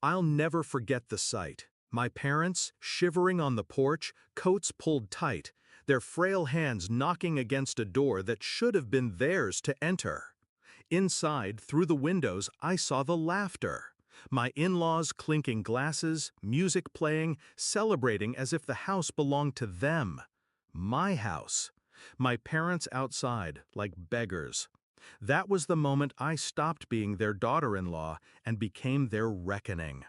I'll never forget the sight. My parents, shivering on the porch, coats pulled tight, their frail hands knocking against a door that should have been theirs to enter. Inside, through the windows, I saw the laughter. My in-laws clinking glasses, music playing, celebrating as if the house belonged to them. My house. My parents outside, like beggars. That was the moment I stopped being their daughter-in-law and became their reckoning.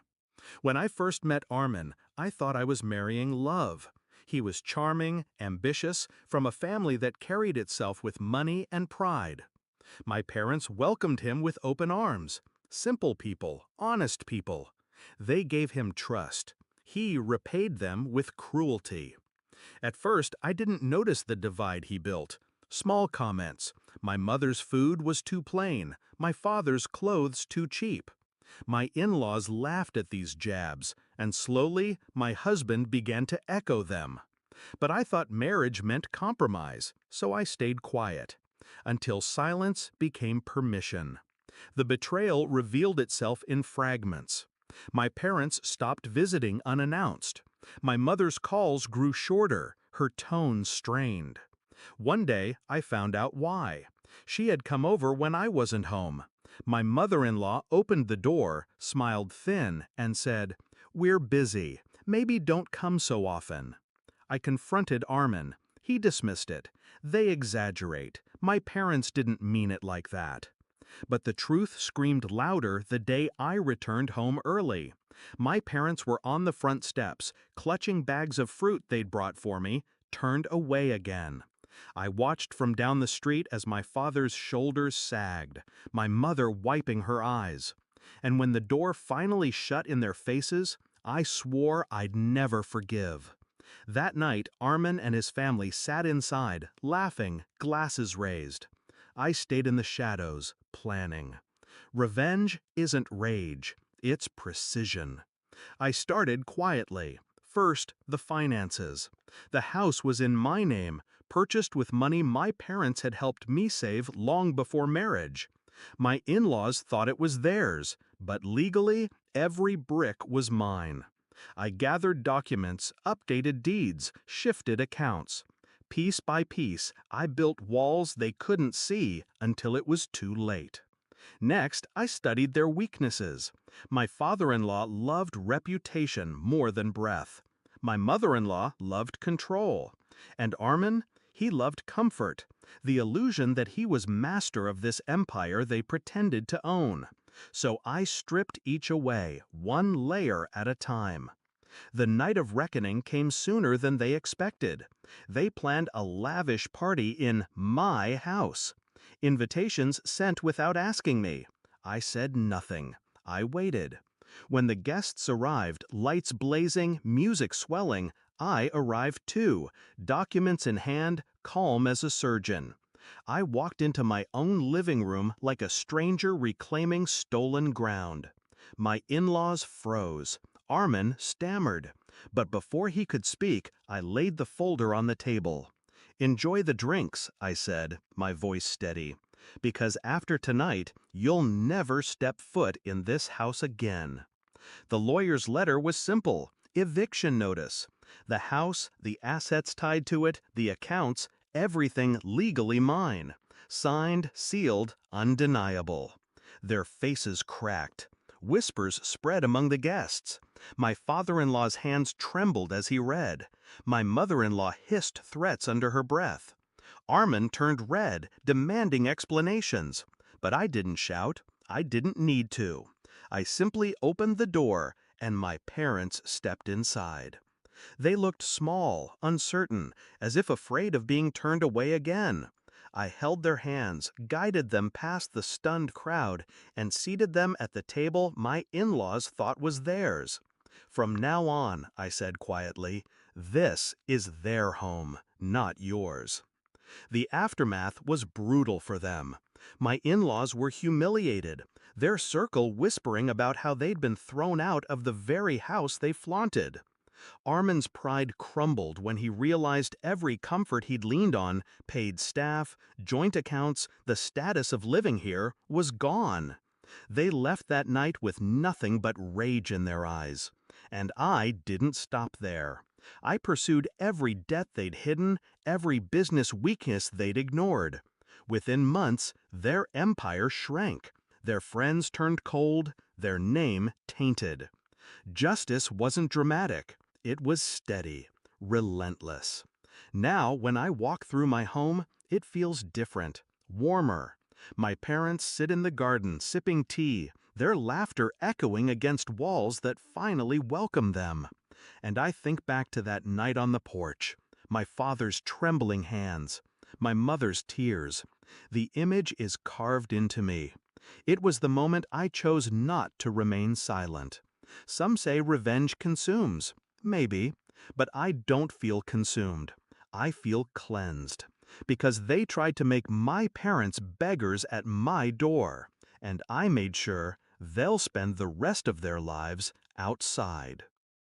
When I first met Armin, I thought I was marrying love. He was charming, ambitious, from a family that carried itself with money and pride. My parents welcomed him with open arms. Simple people, honest people. They gave him trust. He repaid them with cruelty. At first, I didn't notice the divide he built. Small comments. My mother's food was too plain. My father's clothes too cheap. My in-laws laughed at these jabs, and slowly my husband began to echo them. But I thought marriage meant compromise, so I stayed quiet. Until silence became permission. The betrayal revealed itself in fragments. My parents stopped visiting unannounced. My mother's calls grew shorter, her tone strained. One day, I found out why. She had come over when I wasn't home. My mother-in-law opened the door, smiled thin, and said, "We're busy. Maybe don't come so often." I confronted Armin. He dismissed it. They exaggerate. My parents didn't mean it like that. But the truth screamed louder the day I returned home early. My parents were on the front steps, clutching bags of fruit they'd brought for me, turned away again. I watched from down the street as my father's shoulders sagged, my mother wiping her eyes. And when the door finally shut in their faces, I swore I'd never forgive. That night, Armin and his family sat inside, laughing, glasses raised. I stayed in the shadows, planning. Revenge isn't rage, it's precision. I started quietly. First, the finances. The house was in my name, purchased with money my parents had helped me save long before marriage. My in-laws thought it was theirs, but legally, every brick was mine. I gathered documents, updated deeds, shifted accounts. Piece by piece, I built walls they couldn't see until it was too late. Next, I studied their weaknesses. My father-in-law loved reputation more than breath. My mother-in-law loved control. And Armin, he loved comfort, the illusion that he was master of this empire they pretended to own. So I stripped each away, one layer at a time. The night of reckoning came sooner than they expected. They planned a lavish party in my house. Invitations sent without asking me. I said nothing. I waited. When the guests arrived, lights blazing, music swelling, I arrived too, documents in hand, calm as a surgeon. I walked into my own living room like a stranger reclaiming stolen ground. My in-laws froze. Armin stammered. But before he could speak, I laid the folder on the table. "Enjoy the drinks," I said, my voice steady, "because after tonight, you'll never step foot in this house again." The lawyer's letter was simple: eviction notice. The house, the assets tied to it, the accounts, everything legally mine. Signed, sealed, undeniable. Their faces cracked. Whispers spread among the guests. My father-in-law's hands trembled as he read. My mother-in-law hissed threats under her breath. Armin turned red, demanding explanations. But I didn't shout. I didn't need to. I simply opened the door, and my parents stepped inside. They looked small, uncertain, as if afraid of being turned away again. I held their hands, guided them past the stunned crowd, and seated them at the table my in-laws thought was theirs. "From now on," I said quietly, "this is their home, not yours." The aftermath was brutal for them. My in-laws were humiliated, their circle whispering about how they'd been thrown out of the very house they flaunted. Armin's pride crumbled when he realized every comfort he'd leaned on, paid staff, joint accounts, the status of living here, was gone. They left that night with nothing but rage in their eyes. And I didn't stop there. I pursued every debt they'd hidden, every business weakness they'd ignored. Within months, their empire shrank. Their friends turned cold, their name tainted. Justice wasn't dramatic. It was steady, relentless. Now, when I walk through my home, it feels different, warmer. My parents sit in the garden sipping tea, their laughter echoing against walls that finally welcome them. And I think back to that night on the porch, my father's trembling hands, my mother's tears. The image is carved into me. It was the moment I chose not to remain silent. Some say revenge consumes. Maybe. But I don't feel consumed. I feel cleansed. Because they tried to make my parents beggars at my door. And I made sure they'll spend the rest of their lives outside.